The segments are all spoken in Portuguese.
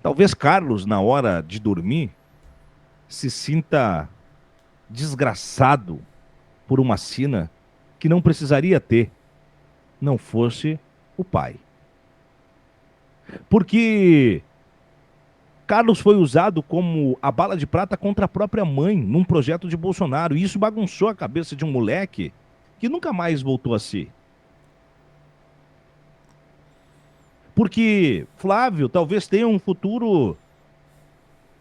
Talvez Carlos, na hora de dormir, se sinta desgraçado por uma sina que não precisaria ter, não fosse o pai. Porque Carlos foi usado como a bala de prata contra a própria mãe num projeto de Bolsonaro. E isso bagunçou a cabeça de um moleque que nunca mais voltou a si. Porque Flávio talvez tenha um futuro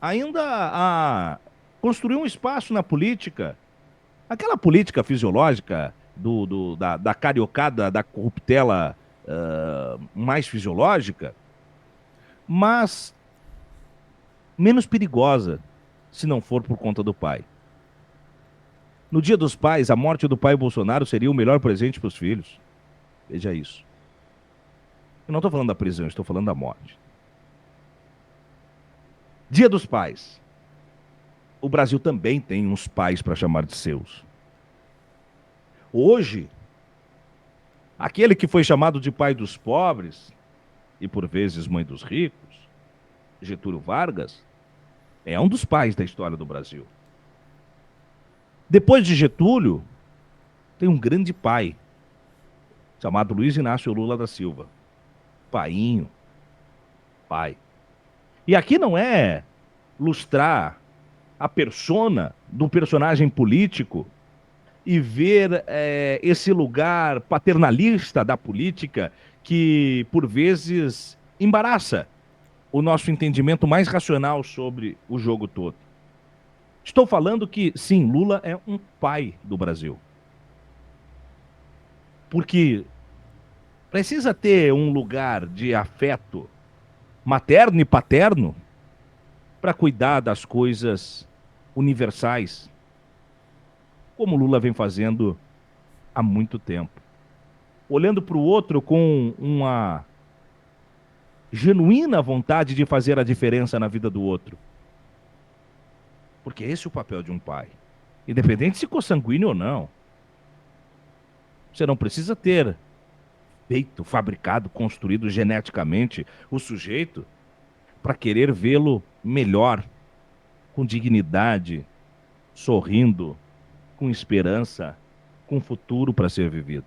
ainda a construir um espaço na política. Aquela política fisiológica da cariocada, da corruptela mais fisiológica, mas menos perigosa, se não for por conta do pai. No Dia dos Pais, a morte do pai Bolsonaro seria o melhor presente para os filhos. Veja isso. Eu não estou falando da prisão, estou falando da morte. Dia dos Pais. O Brasil também tem uns pais para chamar de seus. Hoje, aquele que foi chamado de pai dos pobres, e por vezes mãe dos ricos, Getúlio Vargas, é um dos pais da história do Brasil. Depois de Getúlio, tem um grande pai, chamado Luiz Inácio Lula da Silva. Painho, pai. E aqui não é lustrar a persona do personagem político e ver esse lugar paternalista da política que, por vezes, embaraça o nosso entendimento mais racional sobre o jogo todo. Estou falando que, sim, Lula é um pai do Brasil. Porque precisa ter um lugar de afeto materno e paterno para cuidar das coisas universais, como Lula vem fazendo há muito tempo. Olhando para o outro com uma genuína vontade de fazer a diferença na vida do outro. Porque esse é o papel de um pai. Independente se consanguíneo ou não. Você não precisa ter feito, fabricado, construído geneticamente o sujeito para querer vê-lo melhor, com dignidade, sorrindo, com esperança, com futuro para ser vivido.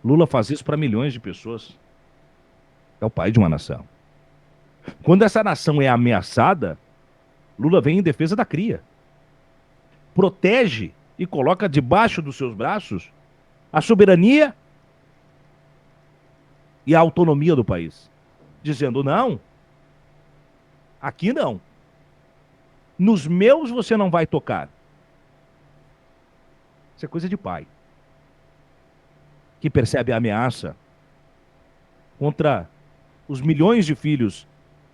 Lula faz isso para milhões de pessoas. É o pai de uma nação. Quando essa nação é ameaçada, Lula vem em defesa da cria. Protege e coloca debaixo dos seus braços a soberania e a autonomia do país. Dizendo, não, aqui não. Nos meus você não vai tocar. Isso é coisa de pai. Que percebe a ameaça contra os milhões de filhos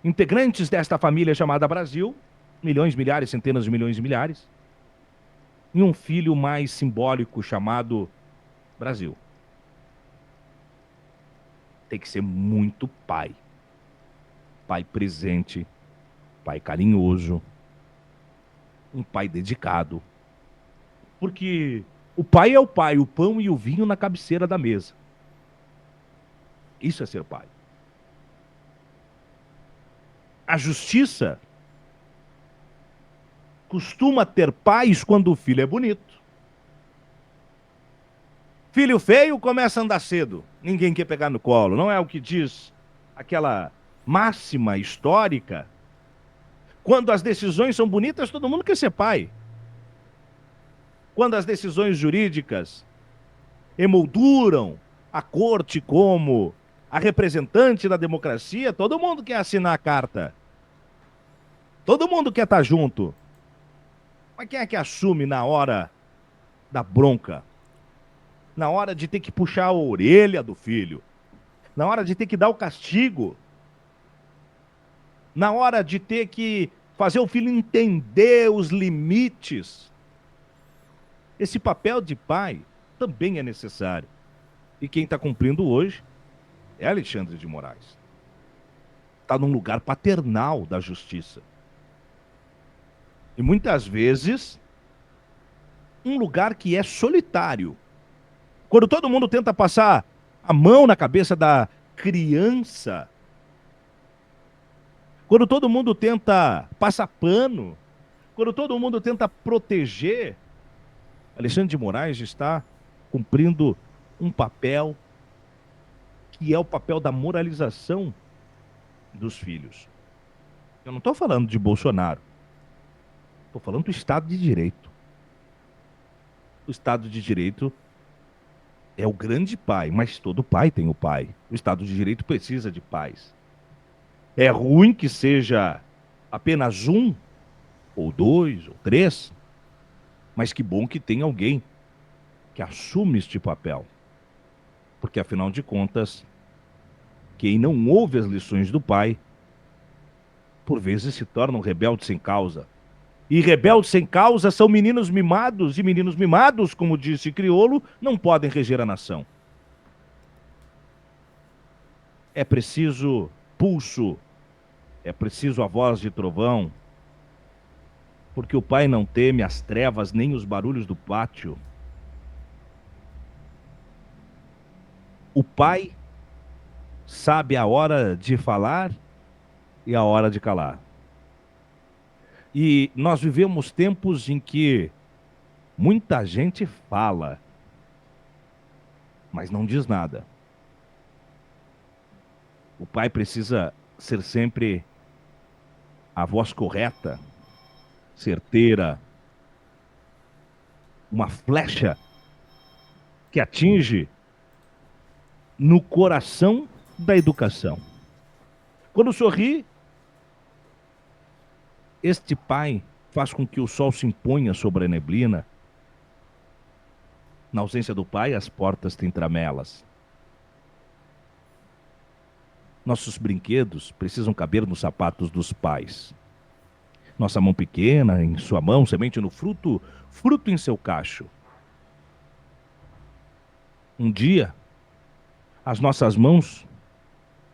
integrantes desta família chamada Brasil, milhões, milhares, centenas de milhões e milhares, e um filho mais simbólico chamado Brasil. Tem que ser muito pai. Pai presente, pai carinhoso, um pai dedicado. Porque o pai é o pai, o pão e o vinho na cabeceira da mesa. Isso é ser pai. A justiça costuma ter pais quando o filho é bonito. Filho feio começa a andar cedo. Ninguém quer pegar no colo. Não é o que diz aquela máxima histórica. Quando as decisões são bonitas, todo mundo quer ser pai. Quando as decisões jurídicas emolduram a corte como a representante da democracia, todo mundo quer assinar a carta. Todo mundo quer estar junto. Mas quem é que assume na hora da bronca? Na hora de ter que puxar a orelha do filho? Na hora de ter que dar o castigo? Na hora de ter que fazer o filho entender os limites? Esse papel de pai também é necessário. E quem está cumprindo hoje é Alexandre de Moraes. Está num lugar paternal da justiça. E muitas vezes, um lugar que é solitário. Quando todo mundo tenta passar a mão na cabeça da criança, quando todo mundo tenta passar pano, quando todo mundo tenta proteger, Alexandre de Moraes está cumprindo um papel que é o papel da moralização dos filhos. Eu não estou falando de Bolsonaro, estou falando do Estado de Direito. O Estado de Direito é o grande pai, mas todo pai tem o pai. O Estado de Direito precisa de pais. É ruim que seja apenas um, ou dois, ou três, mas que bom que tem alguém que assume este papel. Porque, afinal de contas, quem não ouve as lições do pai, por vezes se torna um rebelde sem causa. E rebeldes sem causa são meninos mimados, e meninos mimados, como disse Criolo, não podem reger a nação. É preciso pulso, é preciso a voz de trovão, porque o pai não teme as trevas nem os barulhos do pátio. O pai sabe a hora de falar e a hora de calar. E nós vivemos tempos em que muita gente fala, mas não diz nada. O pai precisa ser sempre a voz correta, certeira, uma flecha que atinge no coração da educação. Quando sorri, este pai faz com que o sol se imponha sobre a neblina. Na ausência do pai, as portas têm tramelas. Nossos brinquedos precisam caber nos sapatos dos pais. Nossa mão pequena em sua mão, semente no fruto, fruto em seu cacho. Um dia, as nossas mãos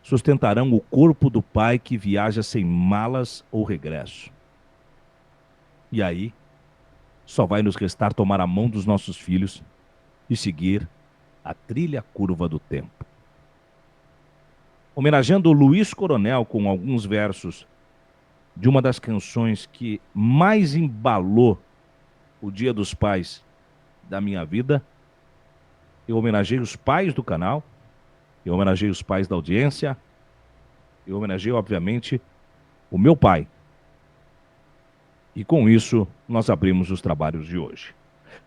sustentarão o corpo do pai que viaja sem malas ou regresso. E aí, só vai nos restar tomar a mão dos nossos filhos e seguir a trilha curva do tempo. Homenageando Luiz Coronel com alguns versos de uma das canções que mais embalou o Dia dos Pais da minha vida, eu homenageei os pais do canal, eu homenageei os pais da audiência, eu homenageei, obviamente, o meu pai. E com isso, nós abrimos os trabalhos de hoje.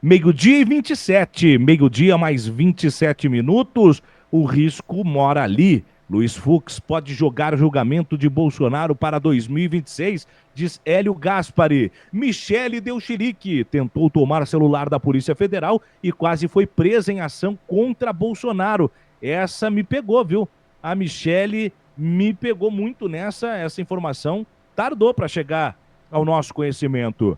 Meio-dia e 27, meio-dia mais 27 minutos, o risco mora ali. Luiz Fux pode jogar julgamento de Bolsonaro para 2026, diz Hélio Gaspari. Michele deu chilique, tentou tomar celular da Polícia Federal e quase foi presa em ação contra Bolsonaro. Essa me pegou, viu? A Michele me pegou muito nessa, essa informação tardou para chegar ao nosso conhecimento.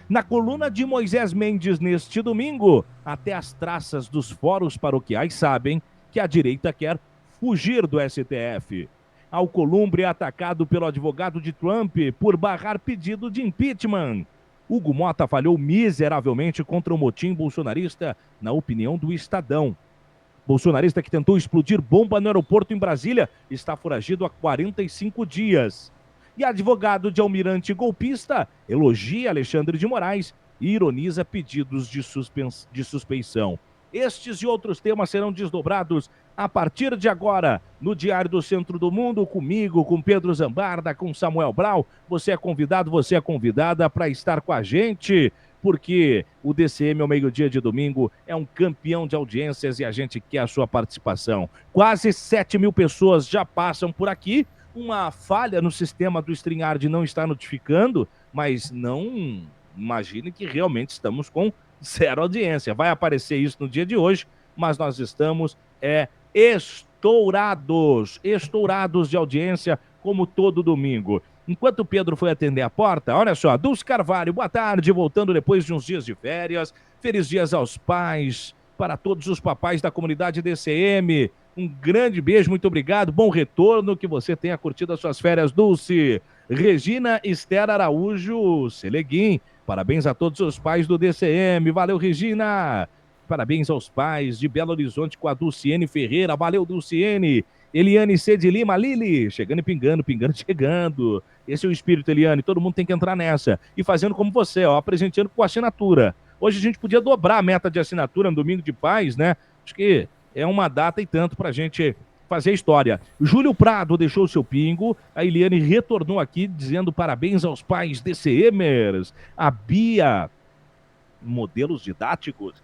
Na coluna de Moisés Mendes neste domingo, até as traças dos fóruns paroquiais sabem que a direita quer fugir do STF. Alcolumbre é atacado pelo advogado de Trump por barrar pedido de impeachment. Hugo Mota falhou miseravelmente contra o motim bolsonarista, na opinião do Estadão. Bolsonarista que tentou explodir bomba no aeroporto em Brasília está foragido há 45 dias. E advogado de almirante golpista elogia Alexandre de Moraes e ironiza pedidos de suspeição. Estes e outros temas serão desdobrados a partir de agora no Diário do Centro do Mundo, comigo, com Pedro Zambarda, com Samuel Brau. Você é convidado, você é convidada para estar com a gente, porque o DCM ao meio-dia de domingo é um campeão de audiências e a gente quer a sua participação. Quase 7.000 pessoas já passam por aqui. Uma falha no sistema do StreamYard não está notificando, mas não imagine que realmente estamos com zero audiência. Vai aparecer isso no dia de hoje, mas nós estamos estourados de audiência, como todo domingo. Enquanto o Pedro foi atender a porta, olha só, Dulce Carvalho, boa tarde, voltando depois de uns dias de férias. Feliz dias aos pais, para todos os papais da comunidade DCM. Um grande beijo, muito obrigado, bom retorno, que você tenha curtido as suas férias, Dulce. Regina Esther Araújo Seleguim, parabéns a todos os pais do DCM, valeu, Regina. Parabéns aos pais de Belo Horizonte com a Dulciene Ferreira, valeu, Dulciene. Eliane C. de Lima, Lili, chegando e pingando, pingando e chegando. Esse é o espírito, Eliane, todo mundo tem que entrar nessa. E fazendo como você, ó, presenteando com assinatura. Hoje a gente podia dobrar a meta de assinatura no Domingo de Paz, né? Acho que é uma data e tanto pra gente fazer a história. Júlio Prado deixou o seu pingo, a Eliane retornou aqui dizendo parabéns aos pais DCMers. A Bia, modelos didáticos.